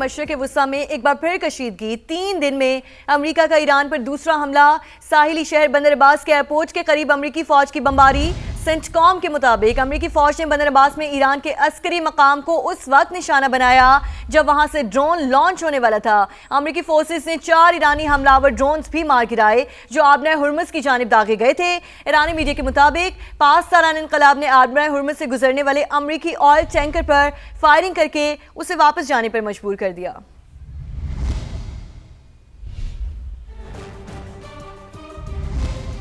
मशरिक़ वुस्ता में एक बार फिर कशीदगी। 3 दिन में अमेरिका का ईरान पर दूसरा हमला। साहिली शहर बंदर अब्बास के एयरपोर्ट के करीब अमेरिकी फौज की बमबारी। सेंटकॉम के मुताबिक अमेरिकी फौज ने बंदर अब्बास में ईरान के अस्करी मकाम को उस वक्त निशाना बनाया जब वहां से ड्रोन लॉन्च होने वाला था। अमेरिकी फोर्सेस ने 4 ईरानी हमलावर ड्रोन्स भी मार गिराए जो आबनाए हुर्मुज़ की जानिब दागे गए थे। ईरानी मीडिया के मुताबिक पाकिस्तान इनकलाब ने आबनाए हुर्मुज़ से गुजरने वाले अमेरिकी ऑयल टैंकर पर फायरिंग करके उसे वापस जाने पर मजबूर कर दिया।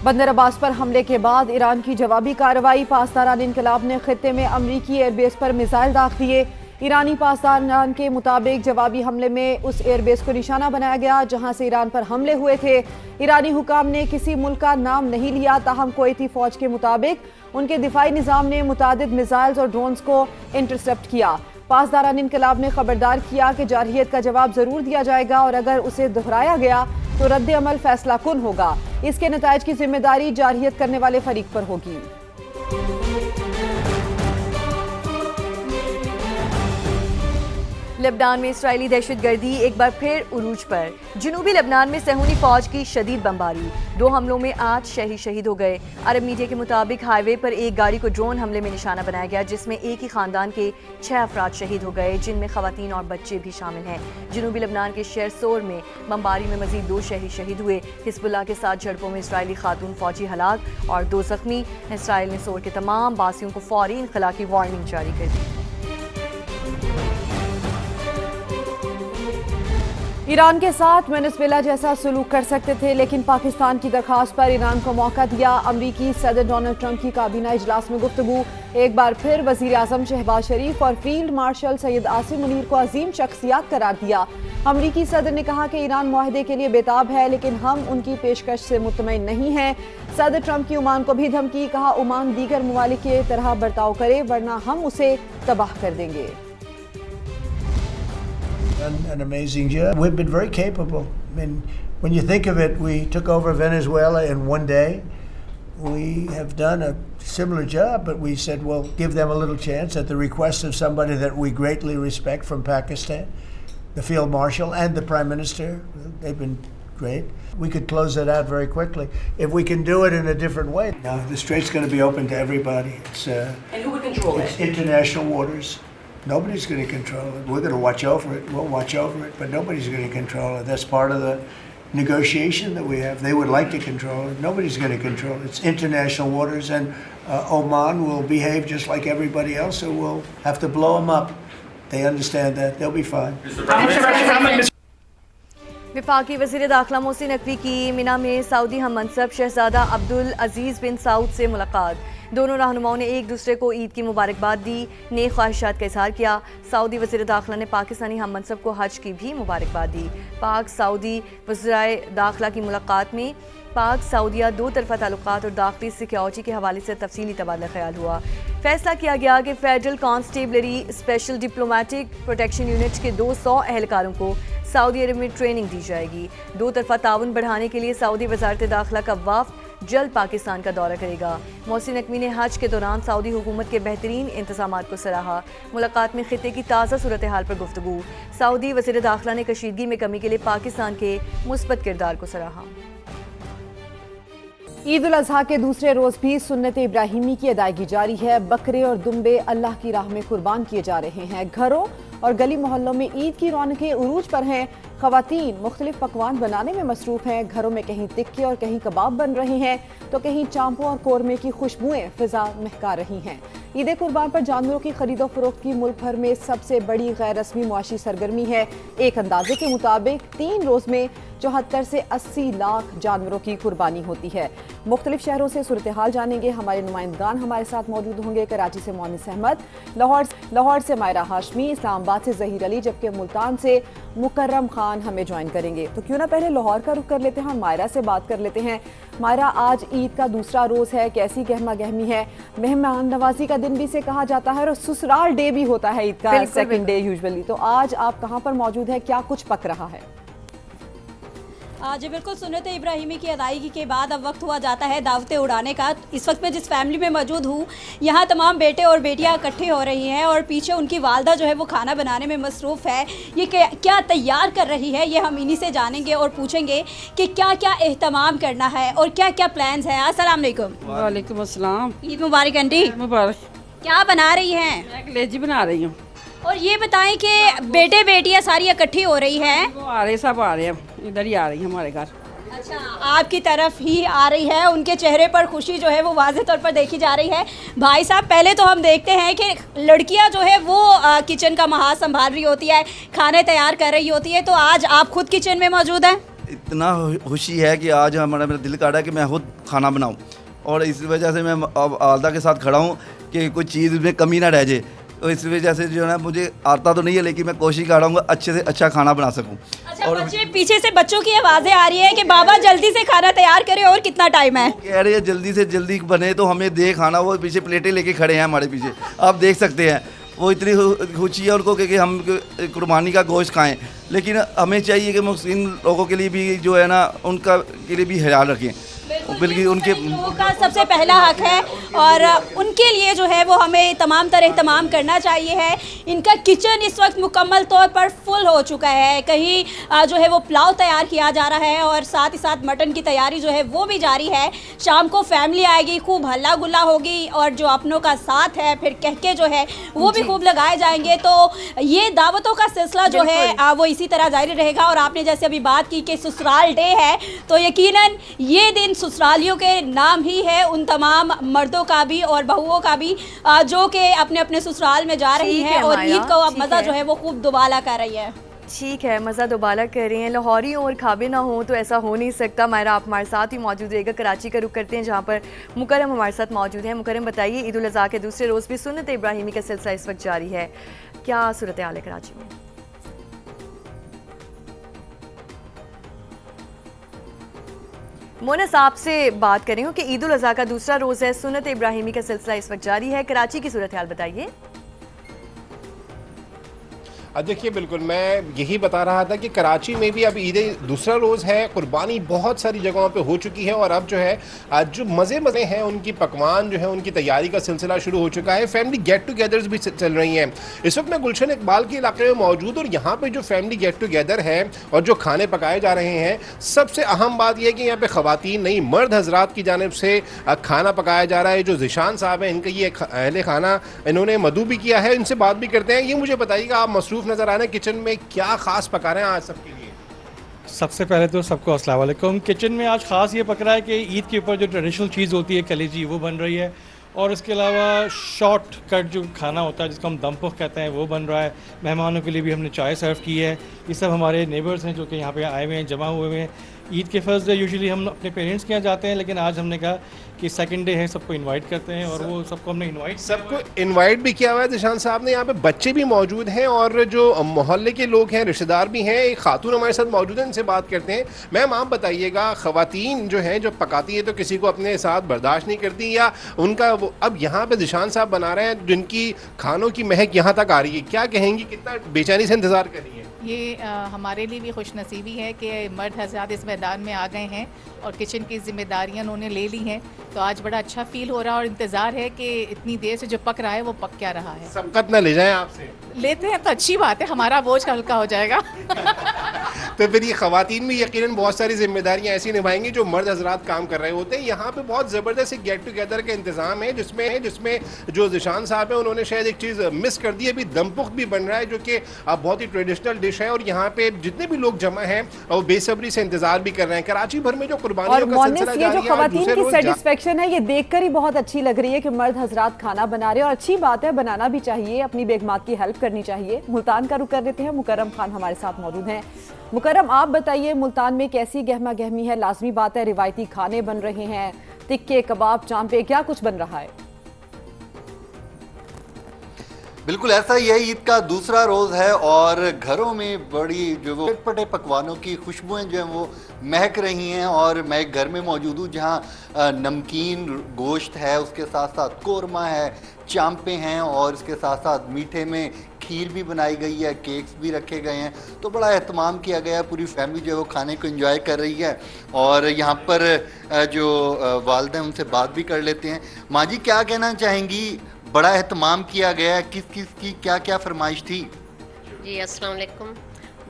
बंदर अब्बास पर हमले के बाद ईरान की जवाबी कार्रवाई। पाकिस्तान इनकलाब ने खित्ते में अमरीकी एयरबेस पर मिसाइल दाग दिए। ईरानी पाकिस्तान के मुताबिक जवाबी हमले में उस एयरबेस को निशाना बनाया गया जहां से ईरान पर हमले हुए थे। ईरानी हुकाम ने किसी मुल्क का नाम नहीं लिया, ताहम कुवैती फौज के मुताबिक उनके दिफाई निज़ाम ने मुतादिद मिसाइल्स और ड्रोन्स को इंटरसेप्ट किया। पाकिस्तान इनकलाब ने खबरदार किया कि जारहियत का जवाब जरूर दिया जाएगा और अगर उसे दोहराया गया तो रद्द अमल फैसला कुन होगा। इसके नताइज की जिम्मेदारी जारहियत करने वाले फरीक पर होगी। लेबनान में इस्राएली दहशतगर्दी एक बार फिर उरूज पर। जनूबी लेबनान में सहूनी फौज की शदीद बमबारी। 2 हमलों में 8 शहीद हो गए। अरब मीडिया के मुताबिक हाईवे पर एक गाड़ी को ड्रोन हमले में निशाना बनाया गया जिसमें एक ही खानदान के 6 अफराद शहीद हो गए जिनमें खवातीन और बच्चे भी शामिल हैं। जनूबी लेबनान के शहर सोर में बमबारी में मजीद 2 शहीद हुए। हिजबुल्लाह के साथ झड़पों में इस्राएली खातून फौजी हलाक और 2 जख्मी। इसराइल ने सोर के तमाम बासियों को फौरी इनखला की वार्निंग जारी कर दी। ईरान के साथ वेनेजुएला जैसा सलूक कर सकते थे, लेकिन पाकिस्तान की दरखास्त पर ईरान को मौका दिया। अमरीकी सदर डोनाल्ड ट्रंप की काबीना इजलास में गुफ्तगू। एक बार फिर वजीर आजम शहबाज शरीफ और फील्ड मार्शल सैयद आसिम मुनीर को अजीम शख्सियात करार दिया। अमरीकी सदर ने कहा कि ईरान मुआहदे के लिए बेताब है, लेकिन हम उनकी पेशकश से मुतमईन नहीं हैं। सदर ट्रंप की ओमान को भी धमकी। कहा, ओमान दीगर ममालिक की तरह बर्ताव करे वरना हम उसे तबाह कर देंगे। An amazing job. We've been very capable. I mean, when you think of it, we took over Venezuela in one day. We have done a similar job, but we said, well, give them a little chance at the request of somebody that we greatly respect from Pakistan, the Field Marshal and the Prime Minister. They've been great. We could close that out very quickly. If we can do it in a different way. Now, the strait's going to be open to everybody. And who would control it? It's international waters. Nobody's going to control it. We're going to watch over it. We'll watch over it, but nobody's going to control it. That's part of the negotiation that we have. They would like to control it. Nobody's going to control it. It's international waters, and Oman will behave just like everybody else, so we'll have to blow them up. They understand that. They'll be fine. वफाकी वज़ीर दाखिला मोहसिन नकवी की मिना में Saudi हम मनसब शहजादा अब्दुल अजीज़ बिन सऊद से मुलाकात। दोनों रहनुमाओं ने एक दूसरे को ईद की मुबारकबाद दी, नेक ख्वाहिशात का इजहार किया। सऊदी वज़ीर दाखिला ने पाकिस्तानी हम मनसब को हज की भी मुबारकबाद दी। पाक सऊदी वज़ीर दाखिला की मुलाकात में पाक सऊदिया 2 तरफ़ा ताल्लुकात और दाखिली सिक्योरिटी के हवाले से तफसीली तबादला ख्याल हुआ। फैसला किया गया कि federal constabulary special diplomatic protection unit के 200 एहलकारों को सऊदी अरब में ट्रेनिंग दी जाएगी। 2 तरफ़ा ताउन बढ़ाने के लिए सऊदी वज़ारत दाखिला का वफ़द जल्द पाकिस्तान का दौरा करेगा। मोहसिन नकवी ने हज के दौरान सऊदी हुकूमत के बेहतरीन इंतज़ामात को सराहा। मुलाकात में खित्ते की ताज़ा सूरत हाल पर गुफ्तगू। सऊदी वज़ीर दाखिला ने कशीदगी में कमी के लिए पाकिस्तान के मुस्बत किरदार को सराहा। ईद उल अजहा के दूसरे रोज भी सुन्नत इब्राहिमी की अदायगी जारी है। बकरे और दुम्बे अल्लाह की राह में कुर्बान किए जा रहे हैं। घरों और गली मोहल्लों में ईद की रौनकें उरूज पर हैं। खवातीन मुख्तलिफ पकवान बनाने में मसरूफ हैं। घरों में कहीं टिक्के और कहीं कबाब बन रहे हैं तो कहीं चांपों और कोरमे की खुशबुएं फिजा महका रही हैं। ईद कुर्बान पर जानवरों की खरीदो फरोख्त की मुल्क भर में सबसे बड़ी गैर रस्मी मुआशी सरगर्मी है। एक अंदाजे के मुताबिक 3 रोज में 74 से 80 लाख जानवरों की कुर्बानी होती है। मुख्तलिफ शहरों से सूरत हाल जानेंगे। हमारे नुमाइंदगान हमारे साथ मौजूद होंगे। कराची से मोनिस अहमद, लाहौर से मायरा हाशमी, इस्लामाबाद से जहीर अली, जबकि मुल्तान से मुकर्रम खान हमें ज्वाइन करेंगे। तो क्यों ना पहले लाहौर का रुख कर लेते हैं, मायरा से बात कर लेते हैं। मायरा, आज ईद का दूसरा रोज है, कैसी गहमा गहमी है? मेहमान नवाजी का दिन भी से कहा जाता है और ससुराल डे भी होता है ईद का, सेकंड डे यूजुअली। तो आज आप कहाँ पर मौजूद है, क्या कुछ पक रहा है? जी बिल्कुल, सुन्नत इब्राहिमी की अदायगी के बाद अब वक्त हुआ जाता है दावतें उड़ाने का। इस वक्त मैं जिस फैमिली में मौजूद हूँ, यहाँ तमाम बेटे और बेटियाँ इकट्ठे हो रही हैं और पीछे उनकी वालदा जो है वो खाना बनाने में मसरूफ़ है। ये क्या तैयार कर रही है, ये हम इन्हीं से जानेंगे और पूछेंगे कि क्या क्या एहतमाम करना है और क्या क्या प्लान्स हैं। अस्सलाम वालेकुम। वालेकुम अस्सलाम। ईद मुबारक आंटी। मुबारक। क्या बना रही हैं? मैं कलेजी बना रही हूँ। और ये बताएं कि बेटे बेटियाँ सारी इकट्ठी हो रही हैं। वो आ रहे, सब आ रहे हैं, इधर ही आ रही है हमारे घर। अच्छा, आपकी तरफ ही आ रही है, उनके चेहरे पर खुशी जो है वो वाज़ेह तौर पर देखी जा रही है। भाई साहब, पहले तो हम देखते हैं कि लड़कियां जो है वो किचन का महाज संभाल रही होती है, खाने तैयार कर रही होती है, तो आज आप खुद किचन में मौजूद हैं। इतना खुशी है कि आज मेरा दिल कर रहा है कि मैं खुद खाना बनाऊं, और इस वजह से मैं अब आलदा के साथ खड़ा हूं कि कोई चीज़ में कमी ना रह जाए। तो इस वजह से जो है ना, मुझे आता तो नहीं है, लेकिन मैं कोशिश कर रहा हूँ अच्छे से अच्छा खाना बना सकूँ। अच्छा, और बच्चे पीछे से बच्चों की आवाज़ें आ रही है कि बाबा जल्दी से खाना तैयार करें, और कितना टाइम है? कह रहे हैं जल्दी से जल्दी बने तो हमें दे खाना। वो पीछे प्लेटें लेके खड़े हैं हमारे पीछे, आप देख सकते हैं। वो इतनी खुशी है उनको कि हम कुर्बानी का गोश्त खाएं, लेकिन हमें चाहिए कि मुस्लिम लोगों के लिए भी जो है ना, उनका के लिए भी ख्याल रखें। बल्कि उनके लोगों का सबसे पहला हक है और उनके लिए जो है वो हमें तमाम तरह तमाम करना चाहिए है। इनका किचन इस वक्त मुकम्मल तौर पर फुल हो चुका है। कहीं जो है वो पुलाव तैयार किया जा रहा है और साथ ही साथ मटन की तैयारी जो है वो भी जारी है। शाम को फैमिली आएगी, खूब हल्ला गुल्ला होगी और जो अपनों का साथ है फिर कहके जो है वो भी खूब लगाए जाएंगे। तो ये दावतों का सिलसिला जो है वो इसी तरह जारी रहेगा। और आपने जैसे अभी बात की कि ससुराल डे है, तो यकीनन ये दिन ससुरालियों के नाम ही है, उन तमाम मर्दों का भी और बहुओं का भी जो कि अपने अपने ससुराल में जा रही हैं और ईद का मज़ा जो है वो खूब दुबाला कर रही है। ठीक है, मज़ा दोबारा कर रही हैं। लाहौरी और खाबे ना हो तो ऐसा हो नहीं सकता। मायरा, आप हमारे साथ ही मौजूद रहेगा। कराची का रुख करते हैं जहाँ पर मुकरम हमारे साथ मौजूद हैं। मुकरम, बताइए, ईद उल अज़हा के दूसरे रोज़ भी सुन्नत इब्राहिमी का सिलसिला इस वक्त जारी है, क्या सूरत हाल है कराची में? मोनस, आपसे बात कर रही हूँ कि ईद उल अज़हा का दूसरा रोज़ है, सुन्नत इब्राहिमी का सिलसिला इस वक्त जारी है। कराची की सूरत हाल बताइए। देखिए, बिल्कुल मैं यही बता रहा था कि कराची में भी अब ईद दूसरा रोज़ है। कुर्बानी बहुत सारी जगहों पे हो चुकी है और अब जो है जो मज़े हैं उनकी पकवान जो है उनकी तैयारी का सिलसिला शुरू हो चुका है। फैमिली गेट टुगेदर्स भी चल रही हैं। इस वक्त मैं गुलशन इकबाल के इलाके में मौजूद और यहाँ पे जो फैमिली गेट टुगेदर है और जो खाने पकाए जा रहे हैं, सबसे अहम बात यह है कि यहाँ पे ख़वातीन नहीं, मर्द हजरात की जानिब से खाना पकाया जा रहा है। जो ज़िशान साहब हैं, इनका ये अहले खाना इन्होंने मदू भी किया है। इनसे बात भी करते हैं। ये मुझे बताइएगा, आप मसरूफ़ नजर आ रहे हैं किचन में, क्या खास पका रहे हैं आज सबके लिए? सबसे पहले तो सबको अस्सलाम वालेकुम। किचन में आज खास ये पक रहा है कि ईद के ऊपर जो ट्रेडिशनल चीज़ होती है कलेजी, वो बन रही है, और इसके अलावा शॉर्ट कट जो खाना होता है जिसको हम दम पुख कहते हैं, वो बन रहा है। मेहमानों के लिए भी हमने चाय सर्व की है। ये सब हमारे नेबर्स हैं जो कि यहाँ पे आए हुए हैं, जमा हुए हैं। ईद के फर्स्ट डे यूजुअली हम अपने पेरेंट्स के यहाँ जाते हैं, लेकिन आज हमने कहा कि सेकंड डे है, सबको इनवाइट करते हैं, और वो सबको हमने सबको इनवाइट भी किया हुआ है। निशान साहब ने यहाँ पे बच्चे भी मौजूद हैं और जो मोहल्ले के लोग हैं, रिश्तेदार भी हैं। एक खातून हमारे साथ मौजूद है, इनसे बात करते हैं। मैम, आप बताइएगा, ख़वातीन जो हैं जो पकाती है तो किसी को अपने साथ बर्दाश्त नहीं करती, या उनका वो अब यहाँ पे निशान साहब बना रहे हैं जिनकी खानों की महक यहाँ तक आ रही है, क्या कहेंगी, कितना बेचैनी से इंतज़ार कर रही है? ये हमारे लिए भी खुश नसीबी है कि मर्द हज़रात इस मैदान में आ गए हैं और किचन की जिम्मेदारियां उन्होंने ले ली हैं। तो आज बड़ा अच्छा फील हो रहा है और इंतज़ार है कि इतनी देर से जो पक रहा है वो पक क्या रहा है। सबकत ना ले जाएं आपसे। लेते हैं तो अच्छी बात है, हमारा बोझ हल्का हो जाएगा। तो फिर ये ख़वातीन भी यकीनन बहुत सारी जिम्मेदारियां ऐसी निभाएंगी जो मर्द हजरात काम कर रहे होते हैं। यहाँ पे बहुत ज़बरदस्त एक गेट टुगेदर का इंतज़ाम है जिसमें जो ज़िशान साहब हैं उन्होंने शायद एक चीज़ मिस कर दी। अभी दम पुख भी बन रहा है जो कि बहुत ही ट्रेडिशनल डिश है और यहाँ पे जितने भी लोग जमा हैं वो बेसब्री से इंतजार भी कर रहे हैं। कराची भर में जो कुर्बानियों का सिलसिला जारी है, ये जो ख़वातीन की सेटिस्फेक्शन है ये देखकर ही बहुत अच्छी लग रही है कि मर्द हजरात खाना बना रहे हैं, और अच्छी बात है, बनाना भी चाहिए, अपनी बेगमात की हेल्प करनी चाहिए। मुल्तान का रुख कर देते हैं, मुकर्रम खान हमारे साथ मौजूद हैं। मुकर्रम, आप बताइए, मुल्तान में कैसी गहमा गहमी है? लाजमी बात है, रिवायती खाने बन रहे हैं, टिक्के, कबाब, चांपे, क्या कुछ बन रहा है? बिल्कुल ऐसा ही है। ईद का दूसरा रोज़ है और घरों में बड़ी जो वो चटपटे पकवानों की खुशबुएं जो हैं वो महक रही हैं। और मैं एक घर में मौजूद हूँ जहाँ नमकीन गोश्त है, उसके साथ साथ कोरमा है, चांपे हैं और इसके साथ साथ मीठे में खीर भी बनाई गई है, केक्स भी रखे गए हैं, तो बड़ा एहतमाम किया गया है। पूरी फैमिली जो है वो खाने को एंजॉय कर रही है। और यहाँ पर जो वालिद हैं उनसे बात भी कर लेते हैं। माँ जी, क्या कहना चाहेंगी? बड़ा एहतमाम किया गया है, किस किस की क्या क्या फरमाइश थी? जी अस्सलाम वालेकुम।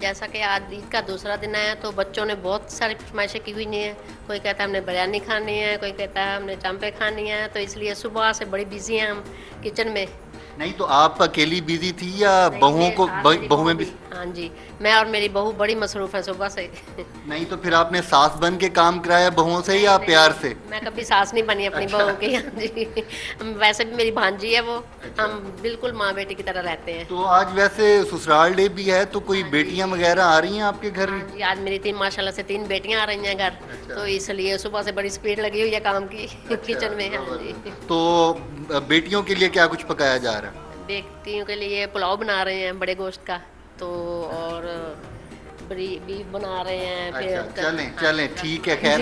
जैसा कि आज ईद का दूसरा दिन आया तो बच्चों ने बहुत सारी फरमाइशें की हुई नहीं है। कोई कहता है हमने बिरयानी खानी है, कोई कहता है हमने चांपे खानी है, तो इसलिए सुबह से बड़ी बिजी हैं हम किचन में। नहीं तो आप अकेली बिजी थी या बहुओं को बहुएं भी? हाँ जी, मैं और मेरी बहू बड़ी मसरूफ़ है सुबह से। नहीं तो फिर आपने सास बन के काम कराया बहुओं से या प्यार से? मैं कभी सास नहीं बनी अपनी बहू की। हाँ जी, वैसे भी मेरी भांजी है वो। हम बिल्कुल माँ बेटी की तरह रहते हैं। तो आज वैसे ससुराल डे भी है, तो कोई बेटियां वगैरह आ रही हैं आपके घर? जी, आज मेरी माशाल्लाह से 3 बेटियां आ रही हैं घर। तो इसलिए सुबह से बड़ी स्पीड लगी हुई है काम की किचन में। हाँ जी। तो बेटियों के लिए क्या कुछ पकाया जा रहा है? बेटियों के लिए पुलाव बना रहे हैं बड़े गोश्त का, तो और बीफ बना रहे हैं। अच्छा, चलें ठीक है, खैर।